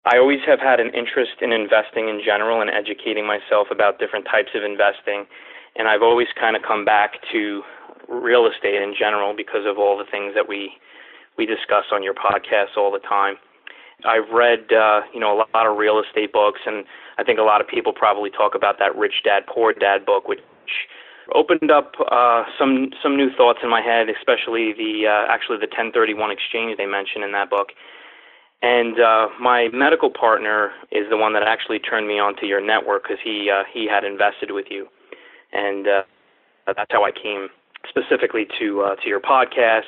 I always have had an interest in investing in general and educating myself about different types of investing, and I've always kind of come back to real estate in general because of all the things that we discuss on your podcast all the time. I've read a lot of real estate books, and I think a lot of people probably talk about that Rich Dad Poor Dad book, which opened up some new thoughts in my head, especially the 1031 exchange they mentioned in that book. And my medical partner is the one that actually turned me onto your network because he had invested with you, and that's how I came specifically to your podcast.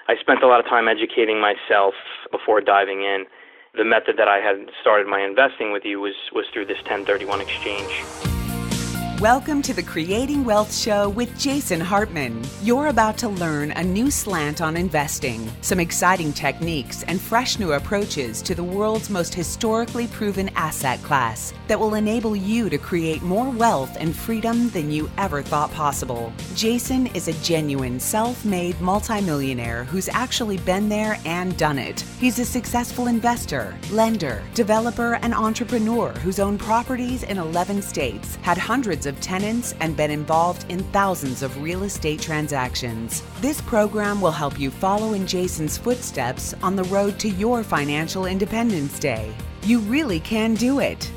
I spent a lot of time educating myself before diving in. The method that I had started my investing with you was through this 1031 exchange. Welcome to the Creating Wealth Show with Jason Hartman. You're about to learn a new slant on investing, some exciting techniques, and fresh new approaches to the world's most historically proven asset class that will enable you to create more wealth and freedom than you ever thought possible. Jason is a genuine self-made multimillionaire who's actually been there and done it. He's a successful investor, lender, developer, and entrepreneur who's owned properties in 11 states, had hundreds of tenants, and been involved in thousands of real estate transactions. This program will help you follow in Jason's footsteps on the road to your financial independence day. You really can do it.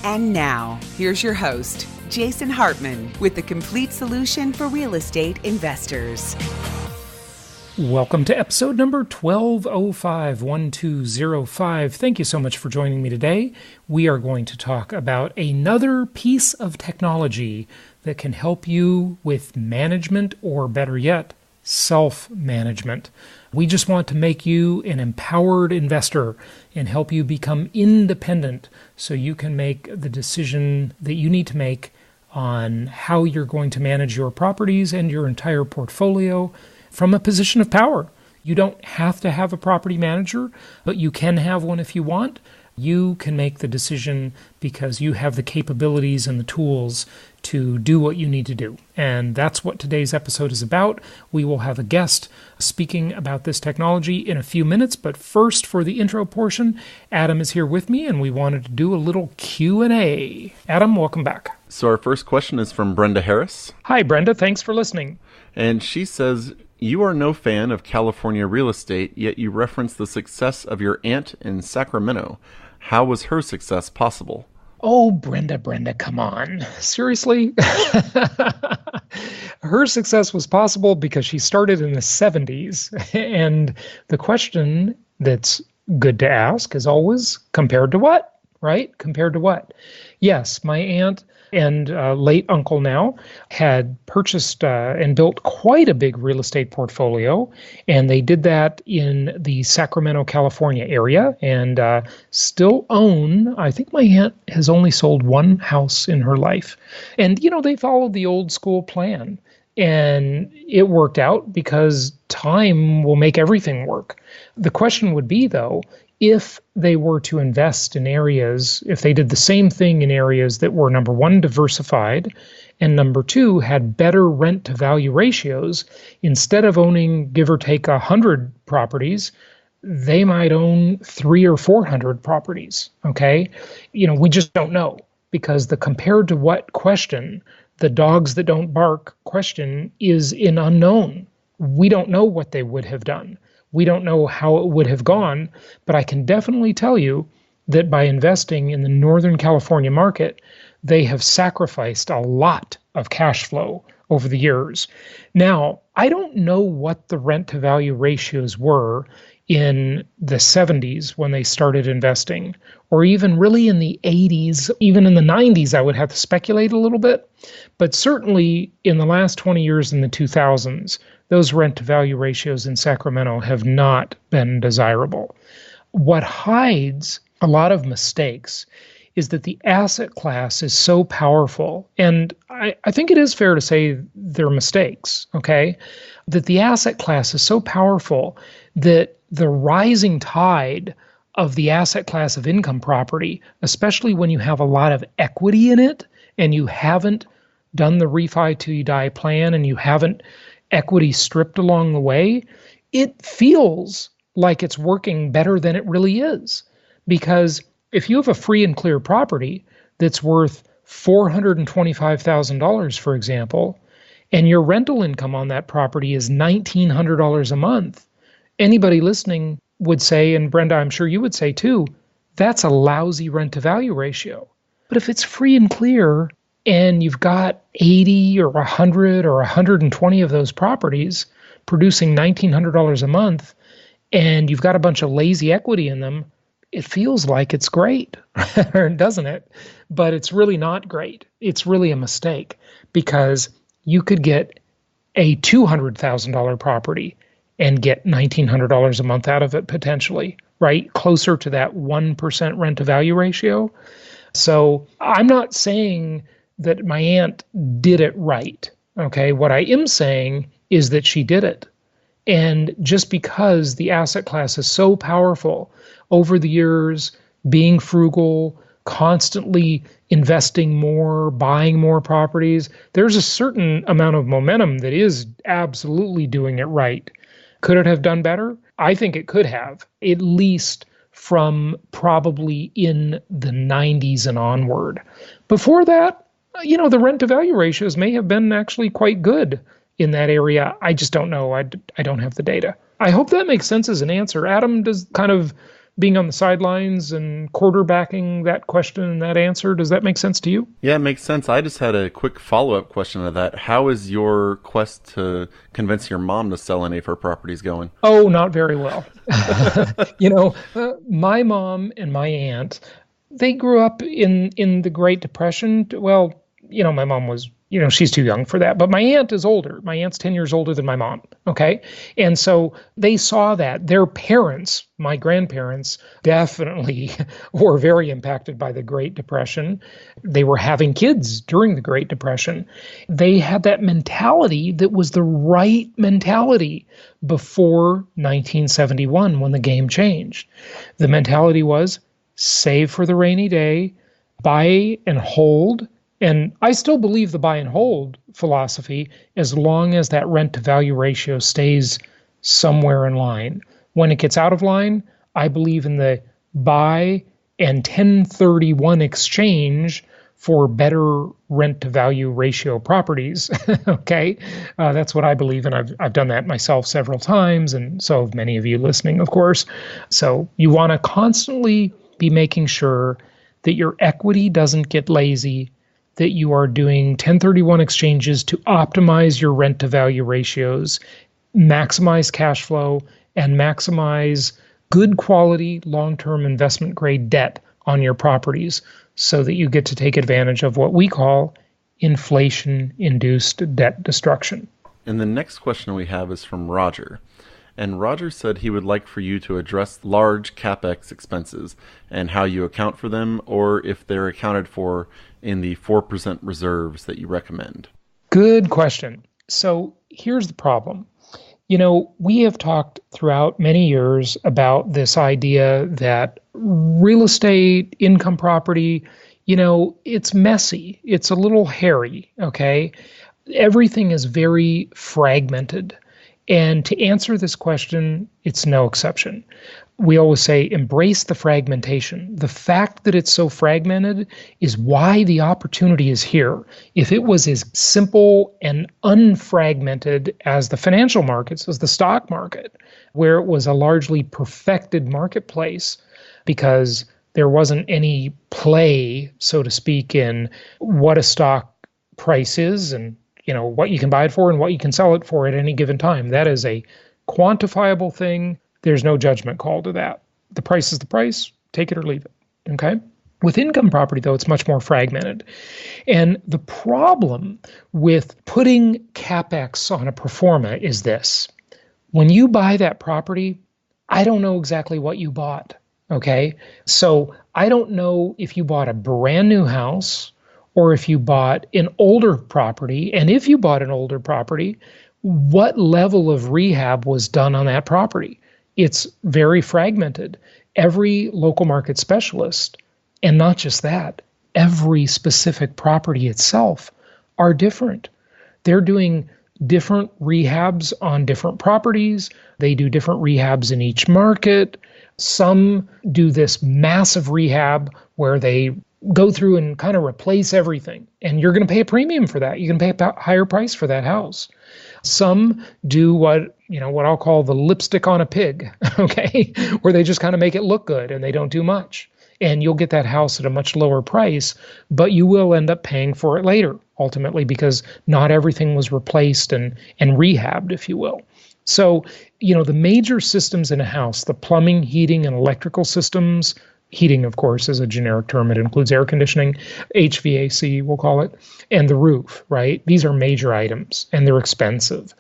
And now, here's your host, Jason Hartman, with the complete solution for real estate investors. Welcome to episode number 1205. Thank you so much for joining me today. We are going to talk about another piece of technology that can help you with management, or better yet, self-management. We just want to make you an empowered investor and help you become independent so you can make the decision that you need to make on how you're going to manage your properties and your entire portfolio from a position of power. You don't have to have a property manager, but you can have one if you want. You can make the decision because you have the capabilities and the tools to do what you need to do. And that's what today's episode is about. We will have a guest speaking about this technology in a few minutes, but first, for the intro portion, Adam is here with me, and we wanted to do a little Q&A. Adam, welcome back. So our first question is from Brenda Harris. Hi, Brenda. Thanks for listening. And she says, you are no fan of California real estate, yet you reference the success of your aunt in Sacramento. How was her success possible? Oh, Brenda, come on. Seriously? Her success was possible because she started in the 70s. And the question that's good to ask is always, compared to what? Right? Compared to what? Yes, my aunt and late uncle now had purchased and built quite a big real estate portfolio, and they did that in the Sacramento, California area, and still own, I think my aunt has only sold one house in her life. And, they followed the old school plan, and it worked out because time will make everything work. The question would be, though, if they were to invest in areas, if they did the same thing in areas that were, number one, diversified, and number two, had better rent-to-value ratios, instead of owning, give or take, 100 properties, they might own 300 or 400 properties, okay? We just don't know, because the compared to what question, the dogs that don't bark question, is an unknown. We don't know what they would have done. We don't know how it would have gone, but I can definitely tell you that by investing in the Northern California market, they have sacrificed a lot of cash flow over the years. Now, I don't know what the rent-to-value ratios were in the 70s when they started investing, or even really in the 80s, even in the 90s, I would have to speculate a little bit. But certainly in the last 20 years in the 2000s, those rent-to-value ratios in Sacramento have not been desirable. What hides a lot of mistakes is that the asset class is so powerful, and I think it is fair to say they're mistakes, okay? That the asset class is so powerful that the rising tide of the asset class of income property, especially when you have a lot of equity in it, and you haven't done the refi till you die plan, and you haven't equity stripped along the way, it feels like it's working better than it really is. Because if you have a free and clear property that's worth $425,000, for example, and your rental income on that property is $1,900 a month, anybody listening would say, and Brenda, I'm sure you would say too, that's a lousy rent to value ratio. But if it's free and clear and you've got 80 or 100 or 120 of those properties producing $1,900 a month, and you've got a bunch of lazy equity in them, it feels like it's great, doesn't it? But it's really not great. It's really a mistake, because you could get a $200,000 property and get $1,900 a month out of it potentially, right? Closer to that 1% rent to value ratio. So I'm not saying that my aunt did it right, okay? What I am saying is that she did it. And just because the asset class is so powerful over the years, being frugal, constantly investing more, buying more properties, there's a certain amount of momentum that is absolutely doing it right. Could it have done better? I think it could have, at least from probably in the 90s and onward. Before that, the rent to value ratios may have been actually quite good in that area. I just don't know. I don't have the data. I hope that makes sense as an answer. Adam, does kind of being on the sidelines and quarterbacking that question and that answer, does that make sense to you? Yeah, it makes sense. I just had a quick follow-up question to that. How is your quest to convince your mom to sell any of her properties going? Oh, not very well. My mom and my aunt, they grew up in the Great Depression. Well, my mom was, she's too young for that. But my aunt is older. My aunt's 10 years older than my mom. Okay. And so they saw that. Their parents, my grandparents, definitely were very impacted by the Great Depression. They were having kids during the Great Depression. They had that mentality that was the right mentality before 1971 when the game changed. The mentality was save for the rainy day, buy and hold. And I still believe the buy and hold philosophy as long as that rent to value ratio stays somewhere in line. When it gets out of line, I believe in the buy and 1031 exchange for better rent to value ratio properties. Okay, that's what I believe, and I've done that myself several times, and so have many of you listening, of course. So you want to constantly be making sure that your equity doesn't get lazy, that you are doing 1031 exchanges to optimize your rent to value ratios, maximize cash flow, and maximize good quality long-term investment grade debt on your properties so that you get to take advantage of what we call inflation-induced debt destruction. And the next question we have is from Roger. And Roger said he would like for you to address large CapEx expenses and how you account for them, or if they're accounted for in the 4% reserves that you recommend. Good question. So here's the problem. We have talked throughout many years about this idea that real estate, income property, it's messy. It's a little hairy, okay? Everything is very fragmented. And to answer this question, it's no exception. We always say embrace the fragmentation. The fact that it's so fragmented is why the opportunity is here. If it was as simple and unfragmented as the financial markets, as the stock market, where it was a largely perfected marketplace because there wasn't any play, so to speak, in what a stock price is and what you can buy it for and what you can sell it for at any given time. That is a quantifiable thing. There's no judgment call to that. The price is the price. Take it or leave it. Okay? With income property, though, it's much more fragmented. And the problem with putting CapEx on a pro forma is this. When you buy that property, I don't know exactly what you bought. Okay? So I don't know if you bought a brand new house or if you bought an older property, and if you bought an older property, what level of rehab was done on that property? It's very fragmented. Every local market specialist, and not just that, every specific property itself are different. They're doing different rehabs on different properties. They do different rehabs in each market. Some do this massive rehab where they go through and kind of replace everything. And you're going to pay a premium for that. You're going to pay a higher price for that house. Some do what I'll call the lipstick on a pig, okay, where they just kind of make it look good and they don't do much. And you'll get that house at a much lower price, but you will end up paying for it later, ultimately, because not everything was replaced and rehabbed, if you will. So, the major systems in a house, the plumbing, heating, and electrical systems, heating, of course, is a generic term. It includes air conditioning, HVAC, we'll call it, and the roof, right? These are major items, and they're expensive.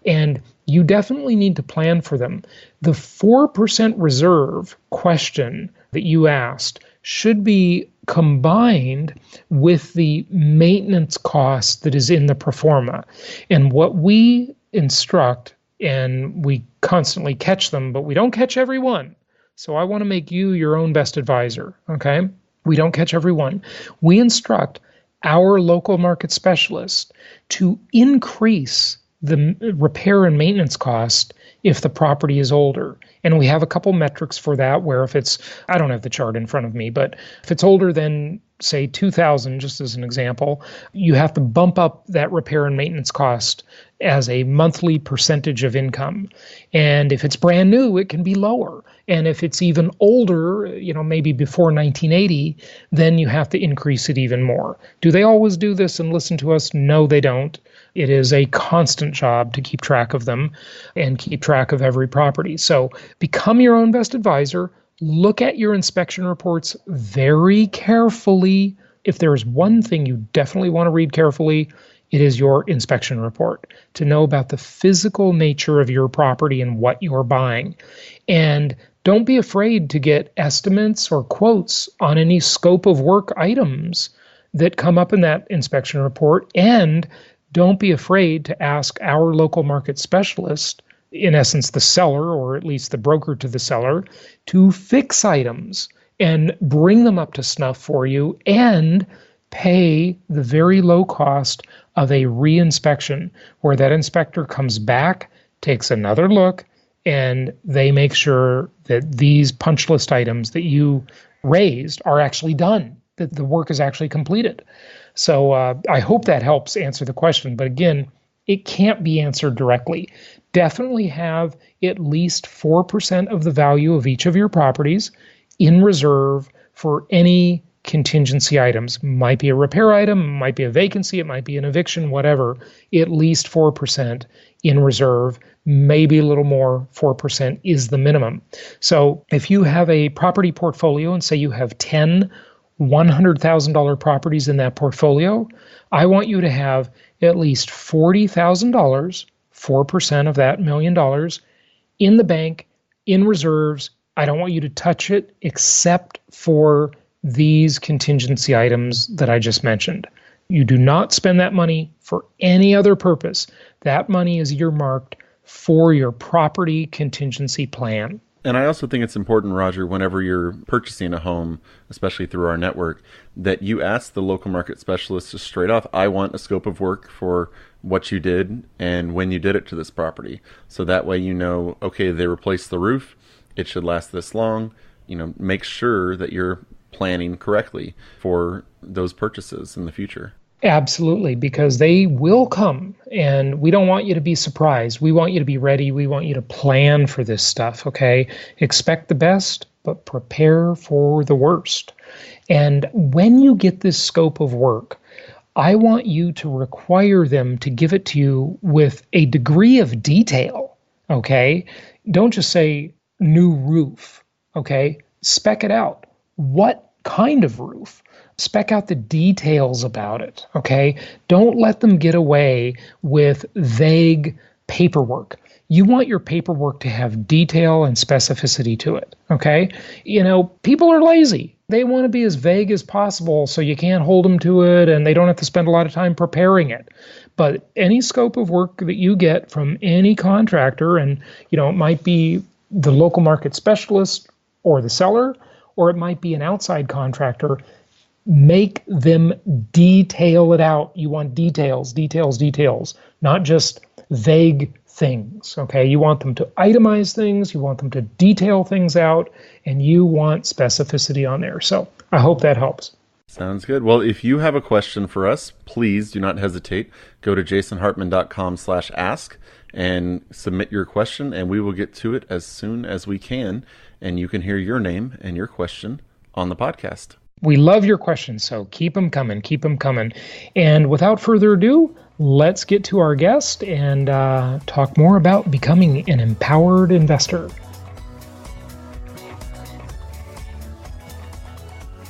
And you definitely need to plan for them. The 4% reserve question that you asked should be combined with the maintenance cost that is in the pro forma. And what we instruct, and we constantly catch them, but we don't catch everyone. So I want to make you your own best advisor, okay? We don't catch everyone. We instruct our local market specialist to increase the repair and maintenance cost if the property is older. And we have a couple metrics for that, where if it's, I don't have the chart in front of me, but if it's older than, say, 2000, just as an example, you have to bump up that repair and maintenance cost as a monthly percentage of income. And if it's brand new, it can be lower. And if it's even older, maybe before 1980, then you have to increase it even more. Do they always do this and listen to us? No, they don't. It is a constant job to keep track of them and keep track of every property. So become your own best advisor. Look at your inspection reports very carefully. If there is one thing you definitely want to read carefully, it is your inspection report, to know about the physical nature of your property and what you're buying. And don't be afraid to get estimates or quotes on any scope of work items that come up in that inspection report. And don't be afraid to ask our local market specialist, in essence the seller, or at least the broker to the seller, to fix items and bring them up to snuff for you and pay the very low cost of a reinspection, where that inspector comes back, takes another look, and they make sure that these punch list items that you raised are actually done, that the work is actually completed. So I hope that helps answer the question. But again, it can't be answered directly. Definitely have at least 4% of the value of each of your properties in reserve for any contingency items. Might be a repair item, might be a vacancy, it might be an eviction, whatever. At least 4% in reserve, maybe a little more. 4% is the minimum. So if you have a property portfolio and say you have 10 $100,000 properties in that portfolio, I want you to have at least $40,000, 4% of that $1 million, in the bank, in reserves. I don't want you to touch it except for these contingency items that I just mentioned. You do not spend that money for any other purpose. That money is earmarked for your property contingency plan. And I also think it's important, Roger, whenever you're purchasing a home, especially through our network, that you ask the local market specialist just straight off, I want a scope of work for what you did and when you did it to this property. So that way you know, okay, they replaced the roof, it should last this long. Make sure that you're planning correctly for those purchases in the future. Absolutely, because they will come, and we don't want you to be surprised. We want you to be ready. We want you to plan for this stuff, okay? Expect the best, but prepare for the worst. And when you get this scope of work, I want you to require them to give it to you with a degree of detail, okay? Don't just say new roof, okay? Spec it out. What kind of roof? Spec out the details about it, okay? Don't let them get away with vague paperwork. You want your paperwork to have detail and specificity to it, okay? People are lazy. They want to be as vague as possible so you can't hold them to it and they don't have to spend a lot of time preparing it. But any scope of work that you get from any contractor, and it might be the local market specialist or the seller, or it might be an outside contractor, make them detail it out. You want details, not just vague things, okay? You want them to itemize things, you want them to detail things out, and you want specificity on there. So I hope that helps. Sounds good. Well, if you have a question for us, please do not hesitate. Go to jasonhartman.com/ask and submit your question, and we will get to it as soon as we can. And you can hear your name and your question on the podcast. We love your questions, so keep them coming, keep them coming. And without further ado, let's get to our guest and talk more about becoming an empowered investor.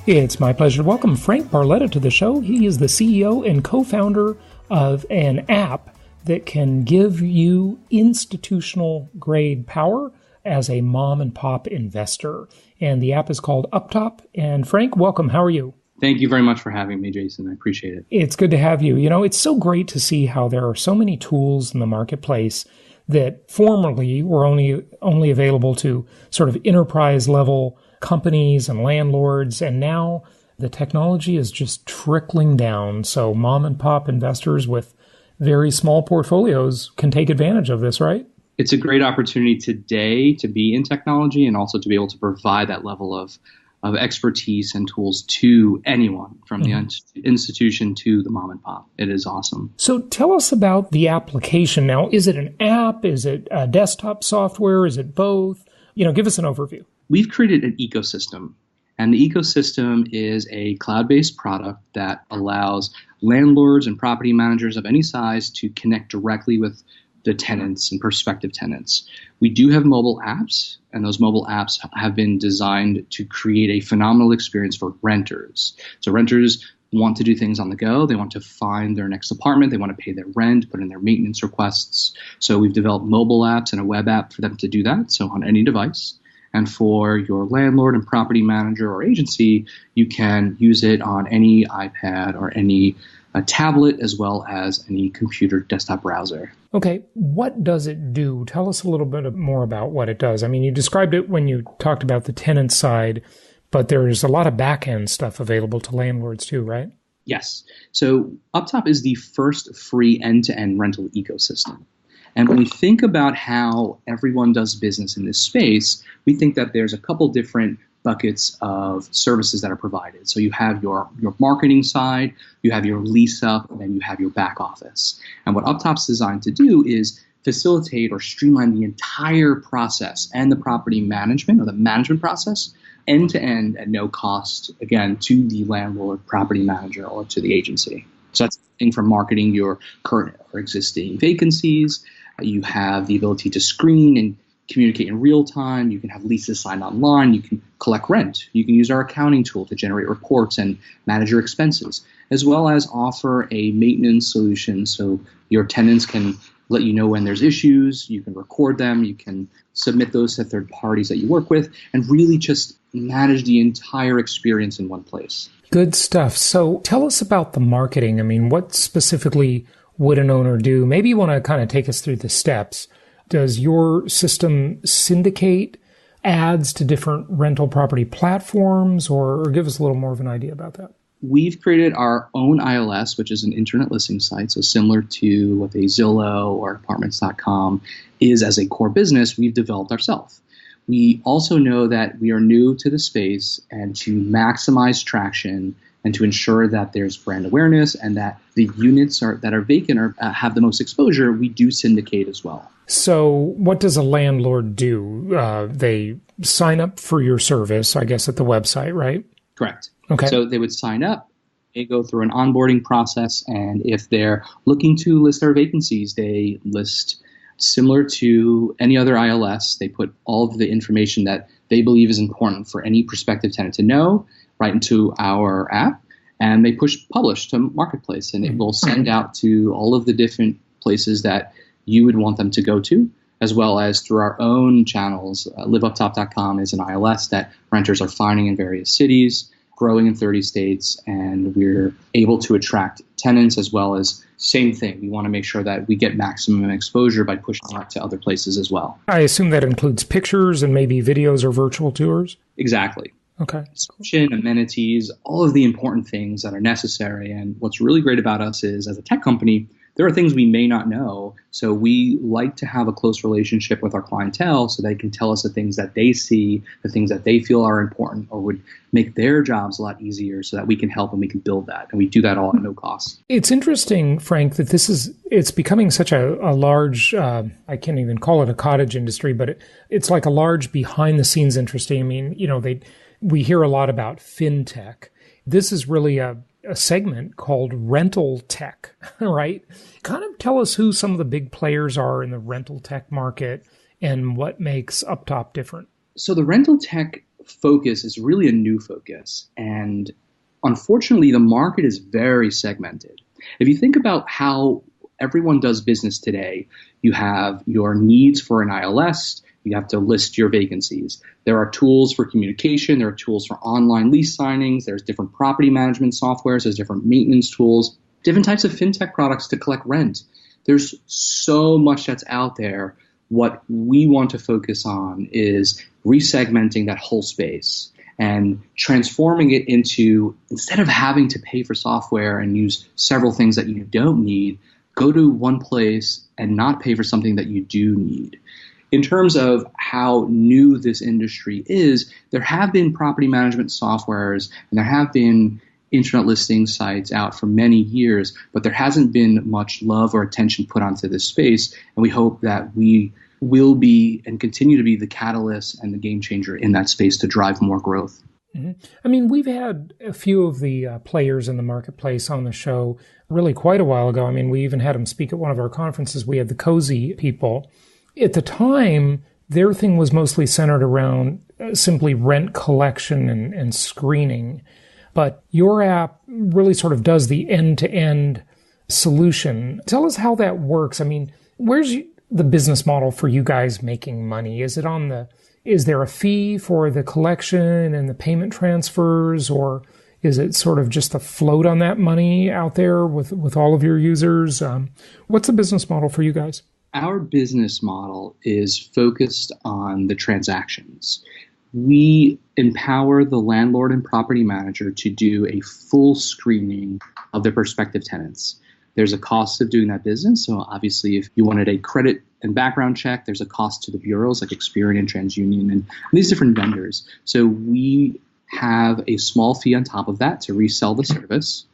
It's my pleasure to welcome Frank Barletta to the show. He is the CEO and co-founder of an app that can give you institutional grade power as a mom and pop investor. And the app is called UpTop. And Frank, welcome. How are you? Thank you very much for having me, Jason. I appreciate it. It's good to have you. You know, it's so great to see how there are so many tools in the marketplace that formerly were only available to sort of enterprise level companies and landlords. And now the technology is just trickling down. So mom and pop investors with very small portfolios can take advantage of this, right? It's a great opportunity today to be in technology and also to be able to provide that level of expertise and tools to anyone from the institution to the mom and pop. It is awesome. So tell us about the application now. Is it an app? Is it a desktop software? Is it both? You know, give us an overview. We've created an ecosystem, and the ecosystem is a cloud-based product that allows landlords and property managers of any size to connect directly with the tenants and prospective tenants. We do have mobile apps, and those mobile apps have been designed to create a phenomenal experience for renters. So renters want to do things on the go. They want to find their next apartment. They want to pay their rent, put in their maintenance requests. So we've developed mobile apps and a web app for them to do that, so on any device. And for your landlord and property manager or agency, you can use it on any iPad or any tablet, as well as any computer desktop browser. Okay, what does it do? Tell us a little bit more about what it does. I mean, you described it when you talked about the tenant side, but there's a lot of back-end stuff available to landlords too, right? Yes. So UpTop is the first free end-to-end rental ecosystem. And when we think about how everyone does business in this space, we think that there's a couple different buckets of services that are provided. So you have your marketing side, you have your lease up, and then you have your back office. And what UpTop's designed to do is facilitate or streamline the entire process and the property management or the management process end to end at no cost, again, to the landlord, property manager, or to the agency. So that's thing from marketing your current or existing vacancies. You have the ability to screen and communicate in real time. You can have leases signed online. You can collect rent. You can use our accounting tool to generate reports and manage your expenses, as well as offer a maintenance solution so your tenants can let you know when there's issues. You can record them. You can submit those to third parties that you work with and really just manage the entire experience in one place. Good stuff. So tell us about the marketing. I mean, what specifically would an owner do? Maybe you want to kind of take us through the steps. Does your system syndicate ads to different rental property platforms, or give us a little more of an idea about that? We've created our own ILS, which is an internet listing site. So similar to what a Zillow or apartments.com is as a core business, we've developed ourselves. We also know that we are new to the space, and to maximize traction and to ensure that there's brand awareness and that the units that are vacant or have the most exposure, we do syndicate as well. So what does a landlord do? They sign up for your service, I guess, at the website, right? Correct. Okay. So they would sign up, they go through an onboarding process, and if they're looking to list their vacancies, they list similar to any other ILS. They put all of the information that they believe is important for any prospective tenant to know right into our app, and they push publish to Marketplace, and it will send out to all of the different places that you would want them to go to, as well as through our own channels. LiveUpTop.com is an ILS that renters are finding in various cities, growing in 30 states, and we're able to attract tenants as well as same thing. We want to make sure that we get maximum exposure by pushing out to other places as well. I assume that includes pictures and maybe videos or virtual tours? Exactly. Okay. Description, amenities, all of the important things that are necessary. And what's really great about us is, as a tech company, there are things we may not know. So we like to have a close relationship with our clientele so they can tell us the things that they see, the things that they feel are important or would make their jobs a lot easier so that we can help and we can build that. And we do that all at no cost. It's interesting, Frank, that it's becoming such a large, I can't even call it a cottage industry, but it's like a large behind the scenes industry. I mean, we hear a lot about fintech. This is really a segment called rental tech, right? Kind of tell us who some of the big players are in the rental tech market and what makes UpTop different. So the rental tech focus is really a new focus. And unfortunately, the market is very segmented. If you think about how everyone does business today, you have your needs for an ILS. You have to list your vacancies. There are tools for communication. There are tools for online lease signings. There's different property management softwares. There's different maintenance tools, different types of fintech products to collect rent. There's so much that's out there. What we want to focus on is resegmenting that whole space and transforming it into, instead of having to pay for software and use several things that you don't need, go to one place and not pay for something that you do need. In terms of how new this industry is, there have been property management softwares and there have been internet listing sites out for many years, but there hasn't been much love or attention put onto this space. And we hope that we will be and continue to be the catalyst and the game changer in that space to drive more growth. Mm-hmm. I mean, we've had a few of the players in the marketplace on the show really quite a while ago. I mean, we even had them speak at one of our conferences. We had the Cozy people. At the time, their thing was mostly centered around simply rent collection and screening. But your app really sort of does the end-to-end solution. Tell us how that works. I mean, where's the business model for you guys making money? Is there a fee for the collection and the payment transfers, or is it sort of just a float on that money out there with all of your users? What's the business model for you guys? Our business model is focused on the transactions. We empower the landlord and property manager to do a full screening of their prospective tenants. There's a cost of doing that business. So obviously, if you wanted a credit and background check, there's a cost to the bureaus like Experian and TransUnion and these different vendors. So we have a small fee on top of that to resell the service.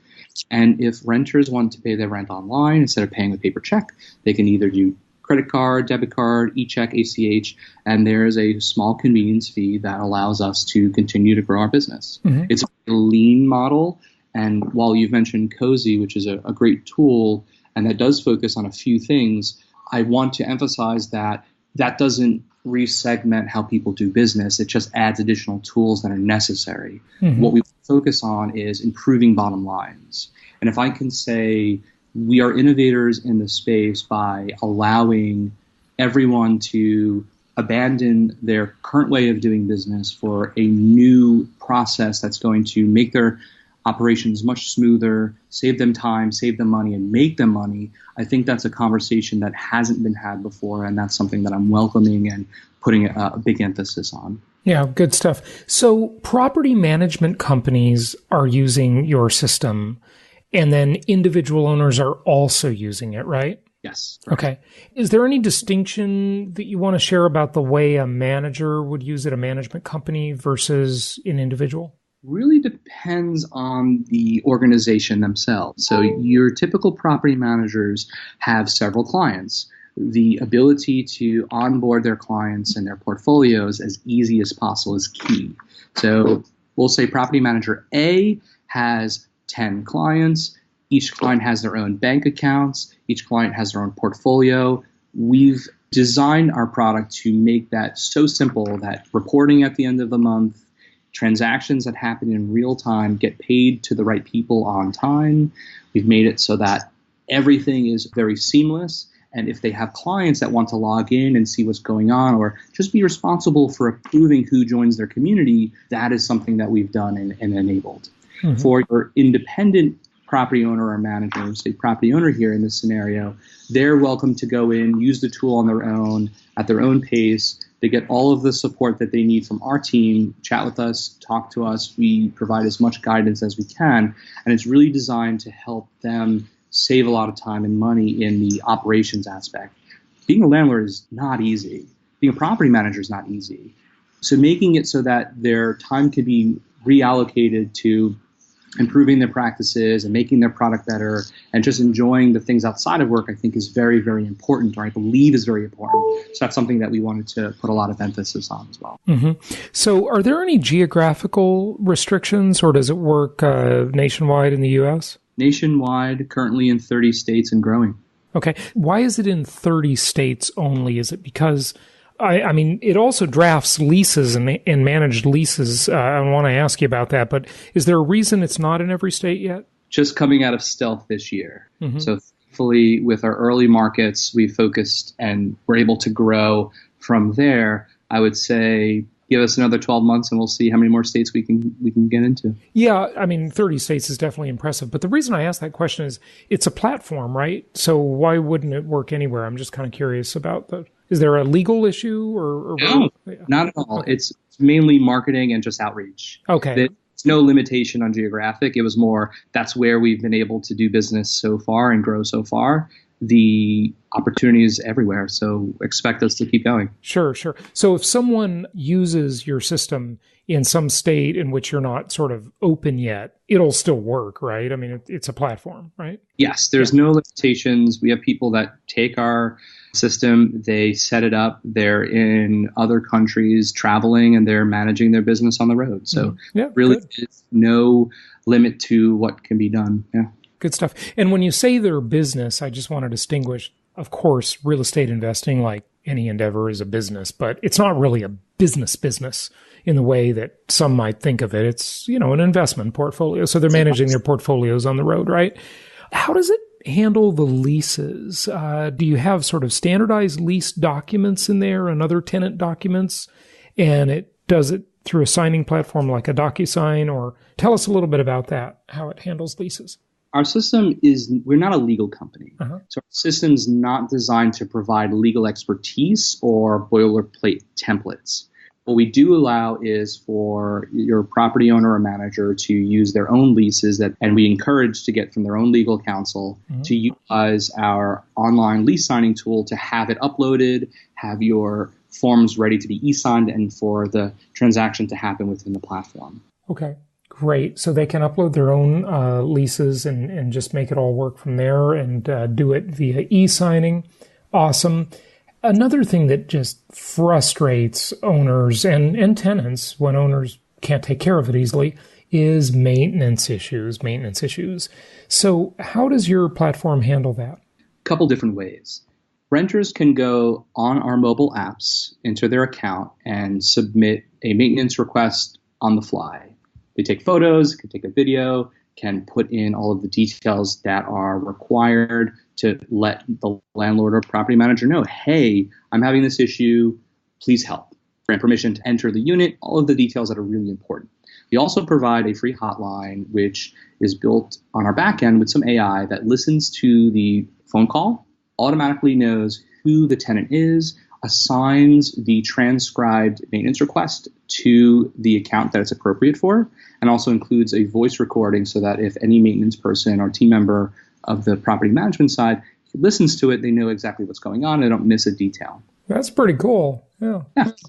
And if renters want to pay their rent online instead of paying with paper check, they can either do credit card, debit card, e-check, ACH, and there is a small convenience fee that allows us to continue to grow our business. Mm-hmm. It's a lean model, and while you've mentioned Cozy, which is a great tool, and that does focus on a few things, I want to emphasize that doesn't resegment how people do business. It just adds additional tools that are necessary. Mm-hmm. What we focus on is improving bottom lines. And if I can say, we are innovators in the space by allowing everyone to abandon their current way of doing business for a new process that's going to make their operations much smoother, save them time, save them money, and make them money. I think that's a conversation that hasn't been had before, and that's something that I'm welcoming and putting a big emphasis on. Yeah, good stuff. So property management companies are using your system, and then individual owners are also using it, right? Yes. Okay. Is there any distinction that you want to share about the way a manager would use it, a management company versus an individual? Really depends on the organization themselves. So your typical property managers have several clients. The ability to onboard their clients and their portfolios as easy as possible is key. So we'll say property manager A has 10 clients. Each client has their own bank accounts. Each client has their own portfolio. We've designed our product to make that so simple that reporting at the end of the month, transactions that happen in real time get paid to the right people on time. We've made it so that everything is very seamless. And if they have clients that want to log in and see what's going on or just be responsible for approving who joins their community, that is something that we've done and enabled. Mm-hmm. For your independent property owner or manager, say property owner here in this scenario, they're welcome to go in, use the tool on their own, at their own pace. They get all of the support that they need from our team, chat with us, talk to us. We provide as much guidance as we can. And it's really designed to help them save a lot of time and money in the operations aspect. Being a landlord is not easy. Being a property manager is not easy. So making it so that their time can be reallocated to improving their practices and making their product better and just enjoying the things outside of work, I think is very, very important, or I believe is very important. So that's something that we wanted to put a lot of emphasis on as well. Mm-hmm. So are there any geographical restrictions, or does it work nationwide in the U.S.? Nationwide, currently in 30 states and growing. Okay. Why is it in 30 states only? Is it because I mean, it also drafts leases and managed leases. I want to ask you about that, but is there a reason it's not in every state yet? Just coming out of stealth this year. Mm-hmm. So thankfully, with our early markets, we focused and we're able to grow from there. I would say give us another 12 months and we'll see how many more states we can get into. Yeah, I mean, 30 states is definitely impressive. But the reason I ask that question is it's a platform, right? So why wouldn't it work anywhere? I'm just kind of curious about that. Is there a legal issue or no, not at all. Okay. It's mainly marketing and just outreach. Okay. There's no limitation on geographic. It was more that's where we've been able to do business so far and grow so far. The opportunity is everywhere, so expect us to keep going. Sure. So if someone uses your system in some state in which you're not sort of open yet, it'll still work, right? I mean, it's a platform, right? Yes, there's no limitations. We have people that take our system, they set it up, they're in other countries traveling, and they're managing their business on the road. So really, there's no limit to what can be done. Yeah. Good stuff. And when you say their business, I just want to distinguish, of course, real estate investing, like any endeavor, is a business, but it's not really a business in the way that some might think of it. It's, an investment portfolio. So they're managing their portfolios on the road, right? How does it handle the leases? Do you have sort of standardized lease documents in there and other tenant documents? And it does it through a signing platform like a DocuSign? Or tell us a little bit about that, how it handles leases. Our system we're not a legal company. Uh-huh. So our system's not designed to provide legal expertise or boilerplate templates. What we do allow is for your property owner or manager to use their own leases and we encourage to get from their own legal counsel to utilize our online lease signing tool to have it uploaded, have your forms ready to be e-signed, and for the transaction to happen within the platform. Okay. Great. So they can upload their own leases and just make it all work from there and do it via e-signing. Awesome. Another thing that just frustrates owners and tenants when owners can't take care of it easily is maintenance issues. So how does your platform handle that? A couple different ways. Renters can go on our mobile apps, enter their account, and submit a maintenance request on the fly. They take photos, can take a video, can put in all of the details that are required to let the landlord or property manager know, hey, I'm having this issue, please help. Grant permission to enter the unit, all of the details that are really important. We also provide a free hotline, which is built on our back end with some AI that listens to the phone call, automatically knows who the tenant is, assigns the transcribed maintenance request to the account that it's appropriate for, and also includes a voice recording so that if any maintenance person or team member of the property management side listens to it, they know exactly what's going on and they don't miss a detail. That's pretty cool. Yeah.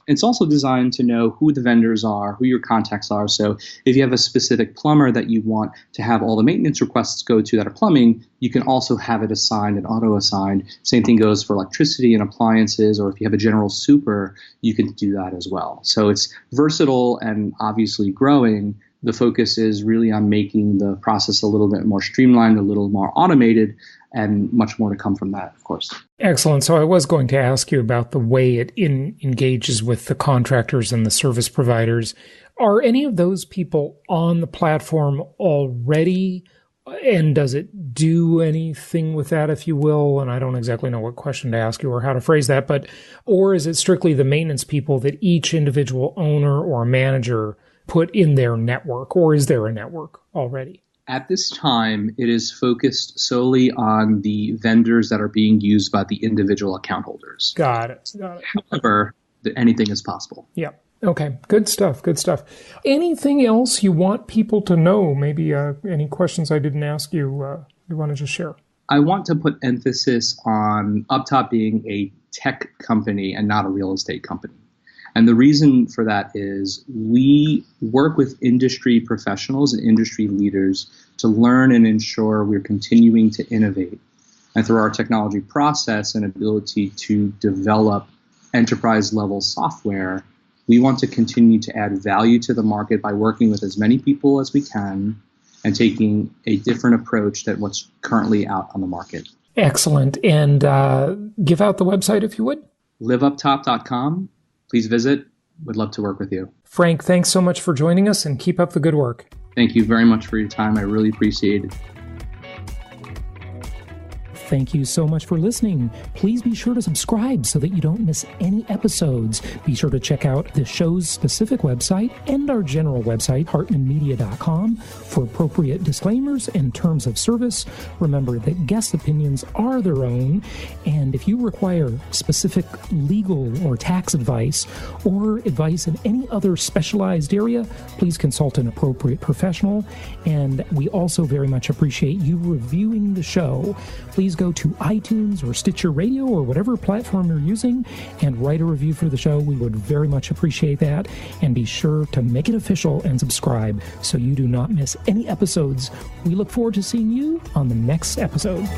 It's also designed to know who the vendors are, who your contacts are. So if you have a specific plumber that you want to have all the maintenance requests go to that are plumbing, you can also have it assigned and auto-assigned. Same thing goes for electricity and appliances, or if you have a general super, you can do that as well. So it's versatile and obviously growing. The focus is really on making the process a little bit more streamlined, a little more automated, and much more to come from that, of course. Excellent. So I was going to ask you about the way it engages with the contractors and the service providers. Are any of those people on the platform already? And does it do anything with that, if you will? And I don't exactly know what question to ask you or how to phrase that, or is it strictly the maintenance people that each individual owner or manager put in their network, or is there a network already? At this time, it is focused solely on the vendors that are being used by the individual account holders. Got it. However, anything is possible. Yeah. Okay. Good stuff. Anything else you want people to know? Maybe any questions I didn't ask you want to just share? I want to put emphasis on UpTop being a tech company and not a real estate company. And the reason for that is we work with industry professionals and industry leaders to learn and ensure we're continuing to innovate. And through our technology process and ability to develop enterprise-level software, we want to continue to add value to the market by working with as many people as we can and taking a different approach than what's currently out on the market. Excellent. And give out the website if you would. liveuptop.com. Please visit. Would love to work with you. Frank, thanks so much for joining us and keep up the good work. Thank you very much for your time. I really appreciate it. Thank you so much for listening. Please be sure to subscribe so that you don't miss any episodes. Be sure to check out the show's specific website and our general website, hartmanmedia.com, for appropriate disclaimers and terms of service. Remember that guest opinions are their own, and if you require specific legal or tax advice or advice in any other specialized area, please consult an appropriate professional. And we also very much appreciate you reviewing the show. Please go to iTunes or Stitcher Radio or whatever platform you're using and write a review for the show. We would very much appreciate that. And be sure to make it official and subscribe so you do not miss any episodes. We look forward to seeing you on the next episode.